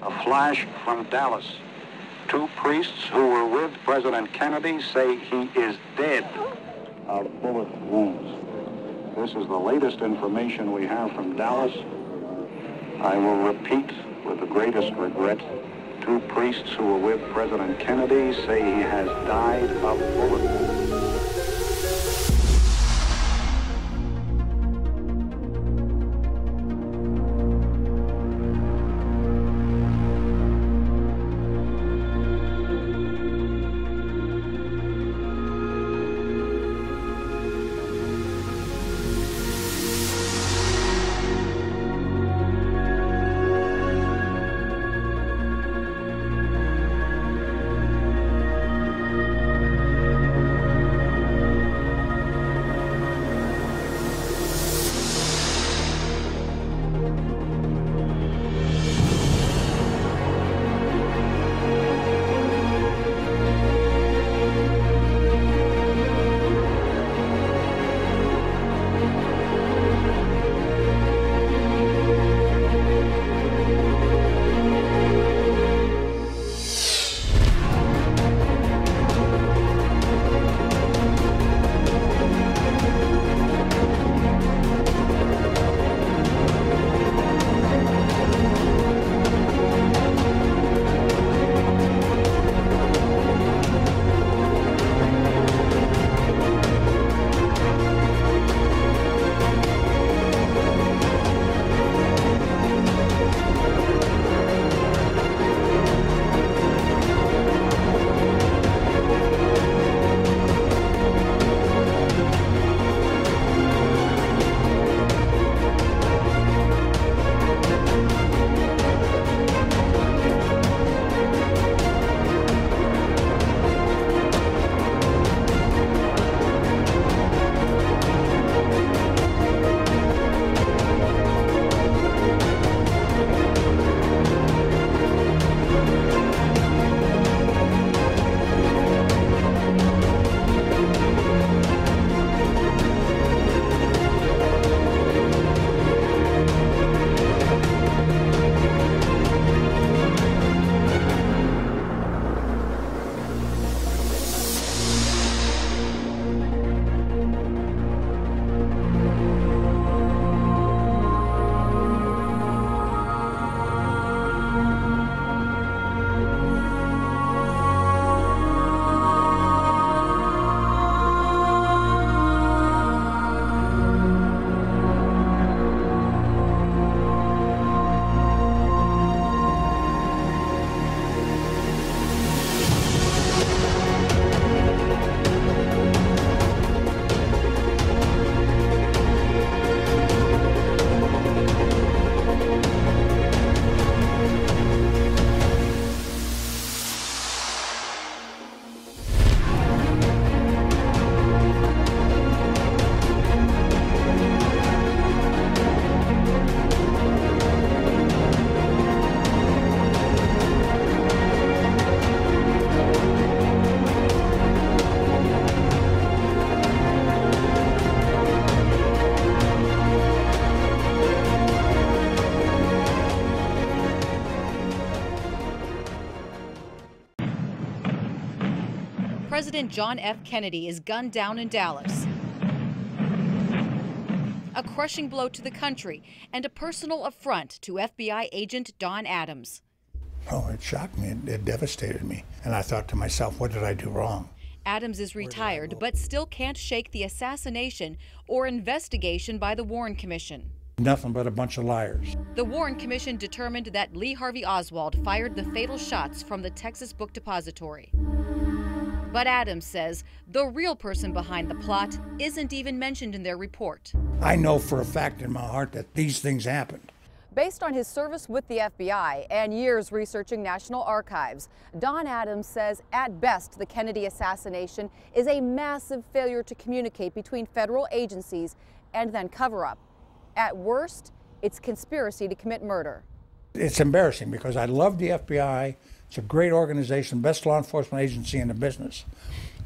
A flash from Dallas. Two priests who were with President Kennedy say he is dead of bullet wounds. This is the latest information we have from Dallas. I will repeat with the greatest regret, two priests who were with President Kennedy say he has died of bullet wounds. President John F. Kennedy is gunned down in Dallas. A crushing blow to the country and a personal affront to FBI agent Don Adams. Oh, it shocked me. It devastated me. And I thought to myself, what did I do wrong? Adams is retired, but still can't shake the assassination or investigation by the Warren Commission. Nothing but a bunch of liars. The Warren Commission determined that Lee Harvey Oswald fired the fatal shots from the Texas Book Depository. But Adams says the real person behind the plot isn't even mentioned in their report. I know for a fact in my heart that these things happened. Based on his service with the FBI and years researching National Archives, Don Adams says at best the Kennedy assassination is a massive failure to communicate between federal agencies and then cover up. At worst, it's conspiracy to commit murder. It's embarrassing because I love the FBI. It's a great organization, best law enforcement agency in the business.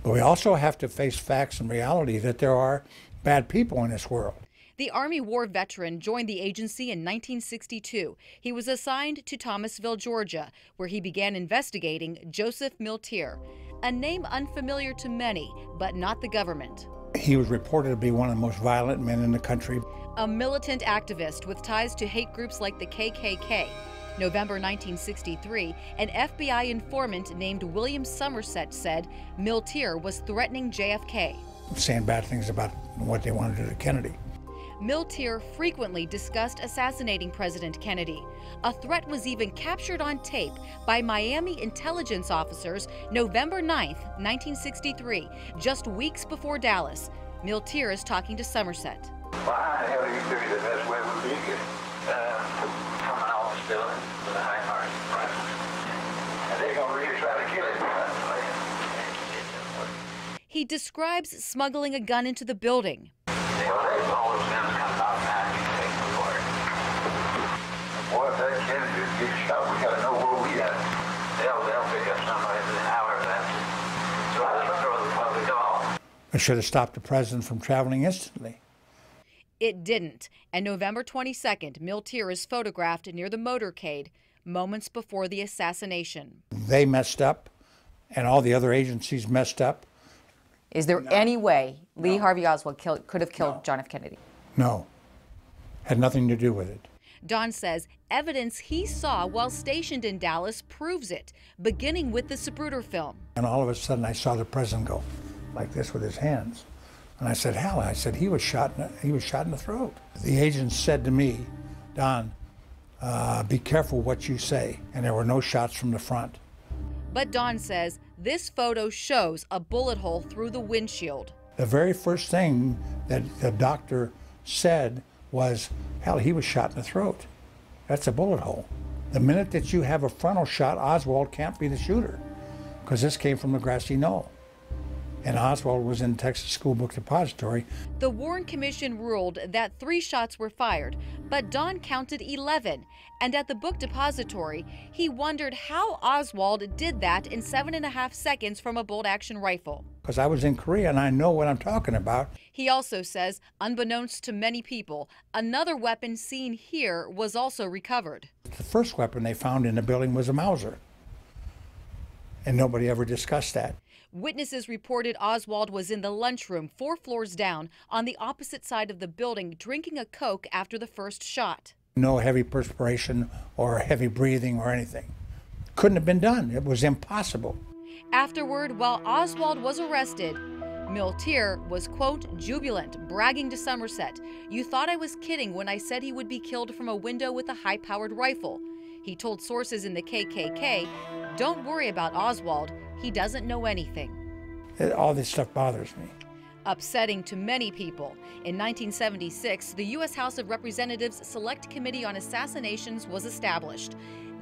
But we also have to face facts and reality that there are bad people in this world. The Army war veteran joined the agency in 1962. He was assigned to Thomasville, Georgia, where he began investigating Joseph Miltier, a name unfamiliar to many, but not the government. He was reported to be one of the most violent men in the country. A militant activist with ties to hate groups like the KKK. November 1963, an FBI informant named William Somerset said Miltier was threatening JFK. Saying bad things about what they wanted to do to Kennedy. Miltier frequently discussed assassinating President Kennedy. A threat was even captured on tape by Miami intelligence officers November 9, 1963, just weeks before Dallas. Miltier is talking to Somerset. Well, how the hell do you figure the best way would be to get from an office building with a high-margin presence? And they're going to really try to kill him. He describes smuggling a gun into the building. Well, there's all those guns coming out now. You take the word. Boy, if that Kennedy gets shot, we got to know where we at. They'll pick up somebody within hours after. So I just throw the public off. It should have stopped the president from traveling instantly. It didn't, and November 22nd, Miltier is photographed near the motorcade moments before the assassination. They messed up, and all the other agencies messed up. Is there any way Lee Harvey Oswald could have killed John F. Kennedy? No, had nothing to do with it. Don says evidence he saw while stationed in Dallas proves it, beginning with the Zapruder film. And all of a sudden I saw the president go like this with his hands. And I said, Hal, I said, he was shot in the throat. The agent said to me, Don, be careful what you say. And there were no shots from the front. But Don says this photo shows a bullet hole through the windshield. The very first thing that the doctor said was, Hal, he was shot in the throat. That's a bullet hole. The minute that you have a frontal shot, Oswald can't be the shooter, because this came from the grassy knoll. And Oswald was in Texas School Book Depository. The Warren Commission ruled that 3 shots were fired, but Don counted 11. And at the book depository, he wondered how Oswald did that in 7.5 seconds from a bolt-action rifle. Because I was in Korea and I know what I'm talking about. He also says, unbeknownst to many people, another weapon seen here was also recovered. The first weapon they found in the building was a Mauser. And nobody ever discussed that. Witnesses reported Oswald was in the lunchroom 4 floors down on the opposite side of the building drinking a Coke after the first shot. No heavy perspiration or heavy breathing or anything. Couldn't have been done. It was impossible. Afterward, while Oswald was arrested, Miltier was, quote, jubilant, bragging to Somerset, "You thought I was kidding when I said he would be killed from a window with a high-powered rifle." He told sources in the KKK, "Don't worry about Oswald. He doesn't know anything." All this stuff bothers me. Upsetting to many people. In 1976, the U.S. House of Representatives Select Committee on Assassinations was established.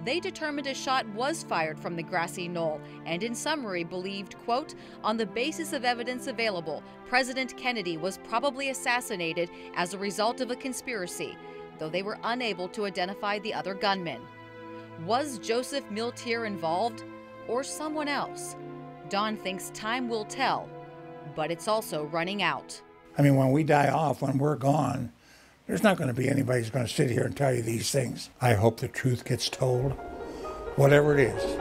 They determined a shot was fired from the grassy knoll and in summary believed, quote, on the basis of evidence available, President Kennedy was probably assassinated as a result of a conspiracy, though they were unable to identify the other gunmen. Was Joseph Miltier involved or someone else? Don thinks time will tell, but it's also running out. I mean, when we die off, when we're gone, there's not going to be anybody who's going to sit here and tell you these things. I hope the truth gets told, whatever it is.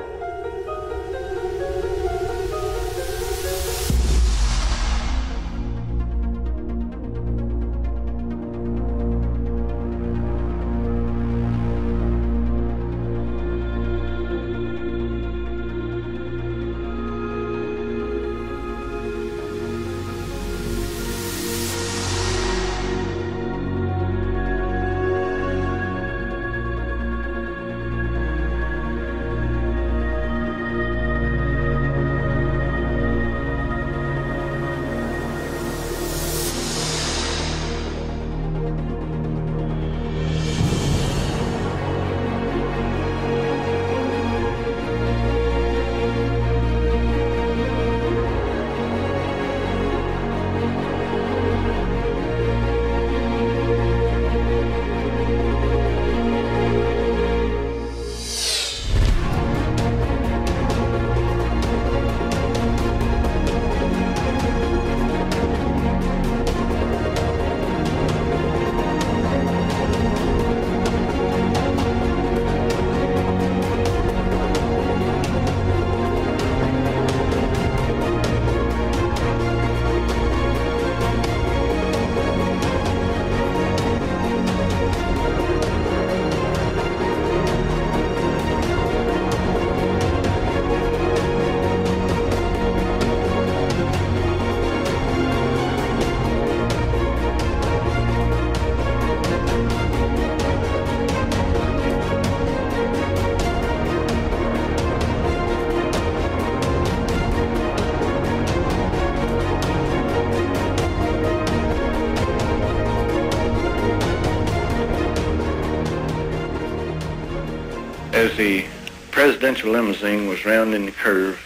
As the presidential limousine was rounding the curve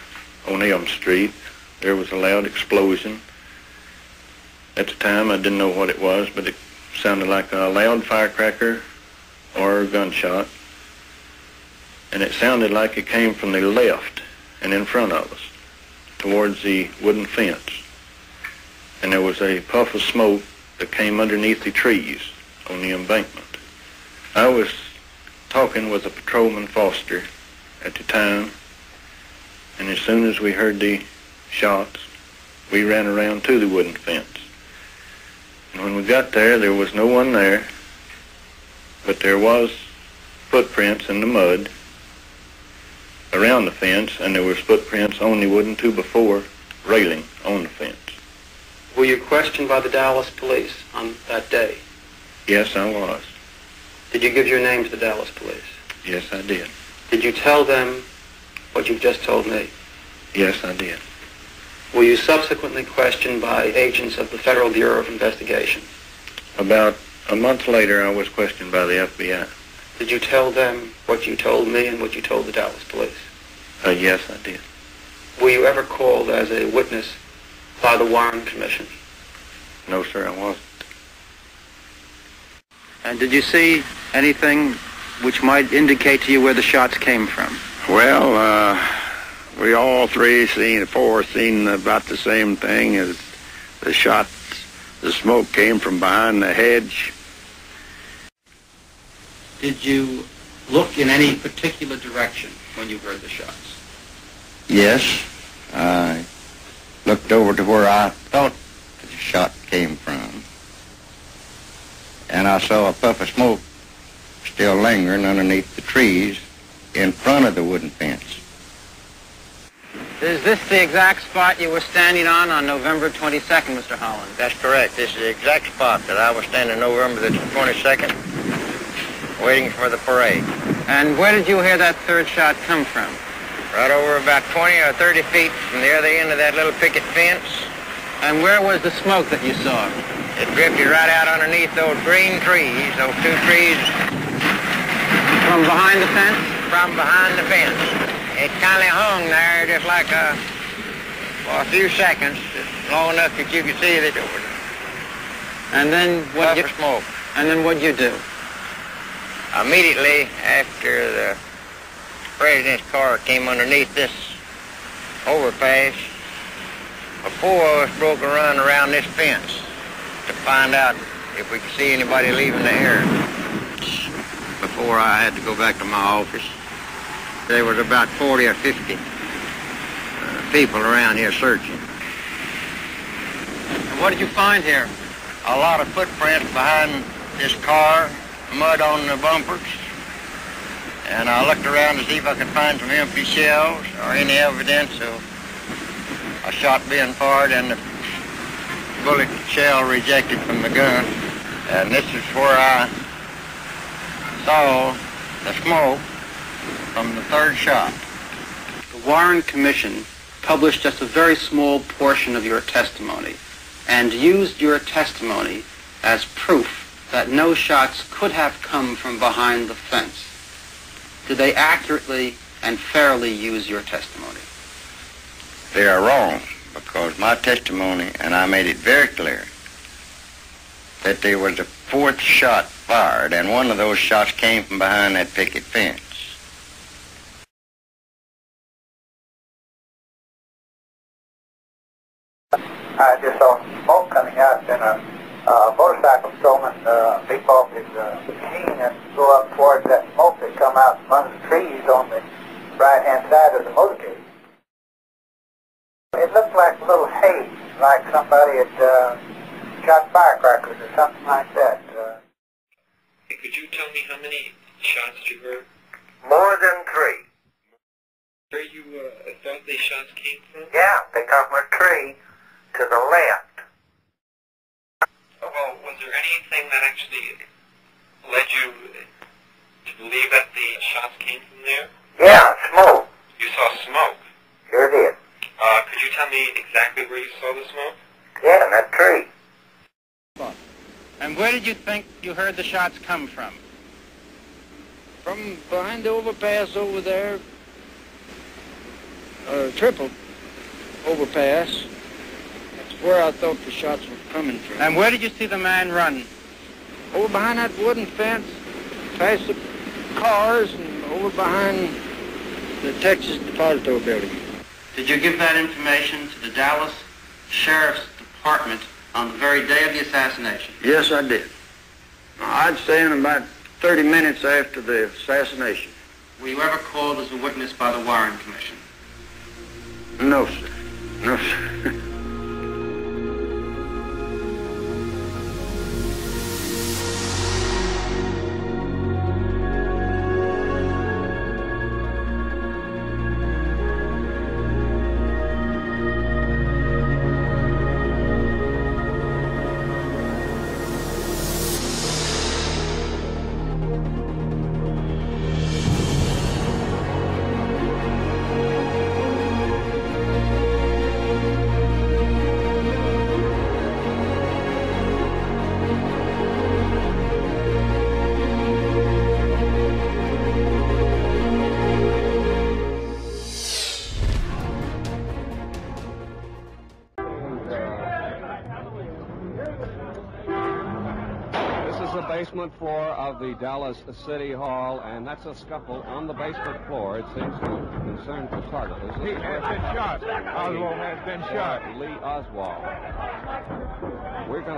on Elm Street, there was a loud explosion. At the time, I didn't know what it was, but it sounded like a loud firecracker or a gunshot. And it sounded like it came from the left and in front of us, towards the wooden fence. And there was a puff of smoke that came underneath the trees on the embankment. I was talking with a patrolman Foster at the time, and as soon as we heard the shots, we ran around to the wooden fence. And when we got there, there was no one there, but there was footprints in the mud around the fence, and there was footprints on the wooden 2x4 railing on the fence. Were you questioned by the Dallas police on that day? Yes, I was. Did you give your name to the Dallas police? Yes, I did. Did you tell them what you've just told me? Yes, I did. Were you subsequently questioned by agents of the Federal Bureau of Investigation? About a month later, I was questioned by the FBI. Did you tell them what you told me and what you told the Dallas police? Yes, I did. Were you ever called as a witness by the Warren Commission? No, sir, I wasn't. And did you see anything which might indicate to you where the shots came from? Well, we all four seen about the same thing. As the shots, the smoke came from behind the hedge. Did you look in any particular direction when you heard the shots? Yes, I looked over to where I thought the shot came from, and I saw a puff of smoke still lingering underneath the trees in front of the wooden fence. Is this the exact spot you were standing on November 22nd, Mr. Holland? That's correct. This is the exact spot that I was standing November the 22nd, waiting for the parade. And where did you hear that third shot come from? Right over about 20 or 30 feet from the other end of that little picket fence. And where was the smoke that you saw? It drifted right out underneath those green trees, those two trees. From behind the fence? From behind the fence. It kind of hung there just like for a few seconds, long enough that you could see that it was and then what puff of smoke. And then what'd you do? Immediately after the president's car came underneath this overpass, a four of us broke a run around this fence to find out if we could see anybody leaving the area. Before I had to go back to my office, there was about 40 or 50 people around here searching. And what did you find here? A lot of footprints behind this car, mud on the bumpers, and I looked around to see if I could find some empty shells or any evidence of a shot being fired and the bullet shell rejected from the gun. And this is where I saw the smoke from the third shot. The Warren Commission published just a very small portion of your testimony and used your testimony as proof that no shots could have come from behind the fence. Did they accurately and fairly use your testimony? They are wrong, because my testimony, and I made it very clear, that there was a fourth shot fired, and one of those shots came from behind that picket fence. I just saw smoke coming out, and a motorcycle stolen leap off his machine and go up towards that smoke that come out from under the trees on the right-hand side of the motorcade. It looked like a little haze, like somebody had shot firecrackers or something like that. Could you tell me how many shots you heard? More than three. Where you thought these shots came from? Yeah, they come from a tree to the left. Well, was there anything that actually led you to believe that the shots came from there? Yeah, smoke. You saw smoke? Sure did. Could you tell me exactly where you saw the smoke? Yeah, in that tree. And where did you think you heard the shots come from? From behind the overpass over there, triple overpass. That's where I thought the shots were coming from. And where did you see the man run? Over behind that wooden fence, past the cars, and over behind the Texas Depository building. Did you give that information to the Dallas Sheriff's Department on the very day of the assassination? Yes, I did. I'd say in about 30 minutes after the assassination. Were you ever called as a witness by the Warren Commission? No, sir. No, sir. Basement floor of the Dallas City Hall, and that's a scuffle on the basement floor. It seems to concern photographers. He has been shot. Oswald has been shot. Lee Oswald.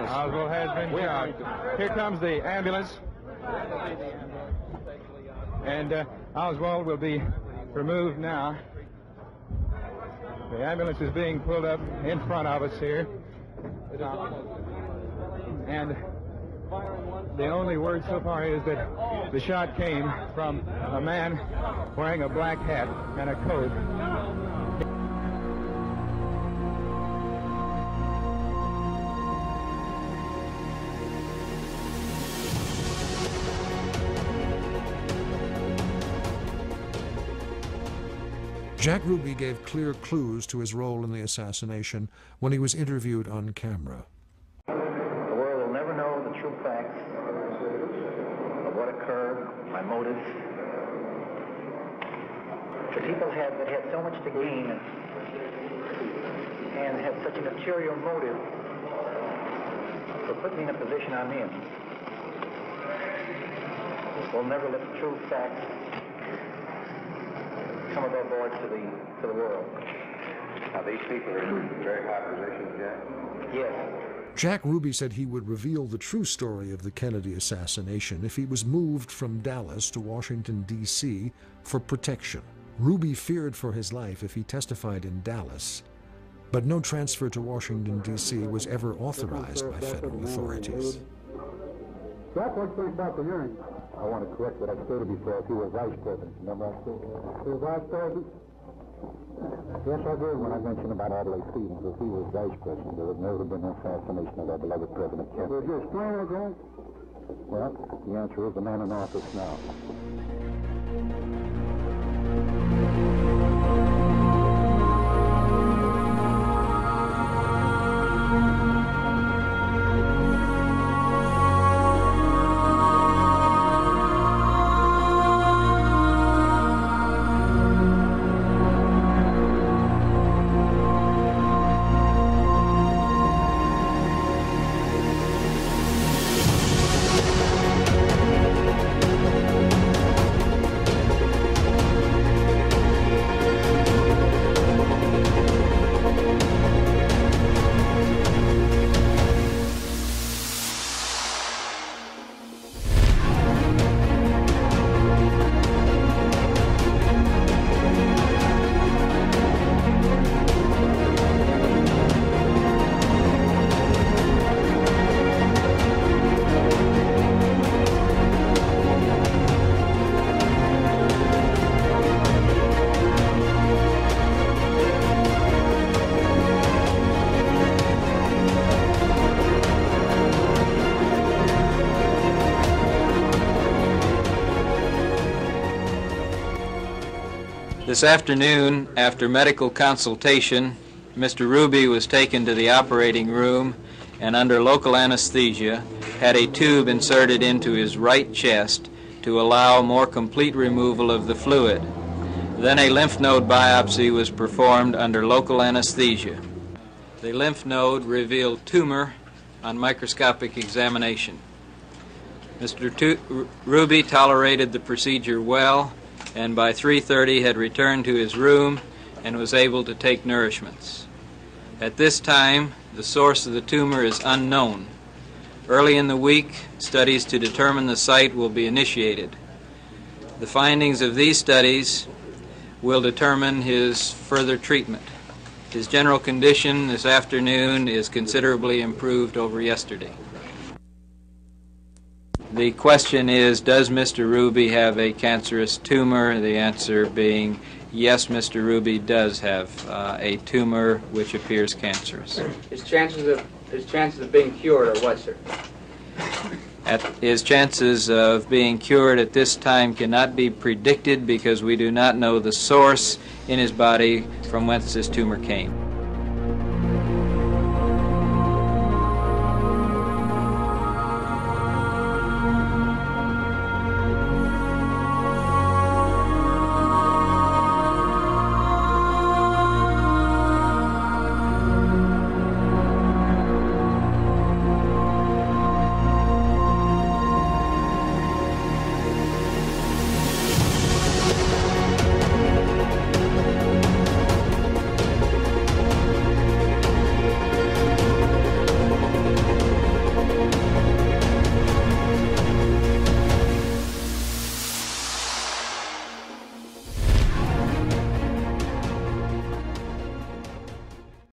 Oswald has been shot. Here comes the ambulance. And Oswald will be removed now. The ambulance is being pulled up in front of us here. And the only word so far is that the shot came from a man wearing a black hat and a coat. Jack Ruby gave clear clues to his role in the assassination when he was interviewed on camera. The world will never know the true facts of what occurred, my motives. The people that had so much to gain and had such a material motive for putting me in a position I'm in will never let the true facts come above board to the world. Now, these people are in very high positions, Jack? Yes. Jack Ruby said he would reveal the true story of the Kennedy assassination if he was moved from Dallas to Washington, D.C. for protection. Ruby feared for his life if he testified in Dallas, but no transfer to Washington, D.C. was ever authorized by federal authorities. Jack, what do you think about the hearing? I want to correct what I stated before. If he was vice president, remember I said he was vice president? Yes, I did when I mentioned about Adlai Stevens. If he was vice president, there would never have been an assassination of our beloved President Kennedy. Would you explain it, Jack? Well, the answer is the man in office now. This afternoon, after medical consultation, Mr. Ruby was taken to the operating room and under local anesthesia had a tube inserted into his right chest to allow more complete removal of the fluid. Then a lymph node biopsy was performed under local anesthesia. The lymph node revealed tumor on microscopic examination. Mr. Ruby tolerated the procedure well, and by 3:30 had returned to his room and was able to take nourishments. At this time, the source of the tumor is unknown. Early in the week, studies to determine the site will be initiated. The findings of these studies will determine his further treatment. His general condition this afternoon is considerably improved over yesterday. The question is, does Mr. Ruby have a cancerous tumor? The answer being, yes, Mr. Ruby does have a tumor which appears cancerous. His chances of being cured are what, sir? His chances of being cured at this time cannot be predicted because we do not know the source in his body from whence this tumor came.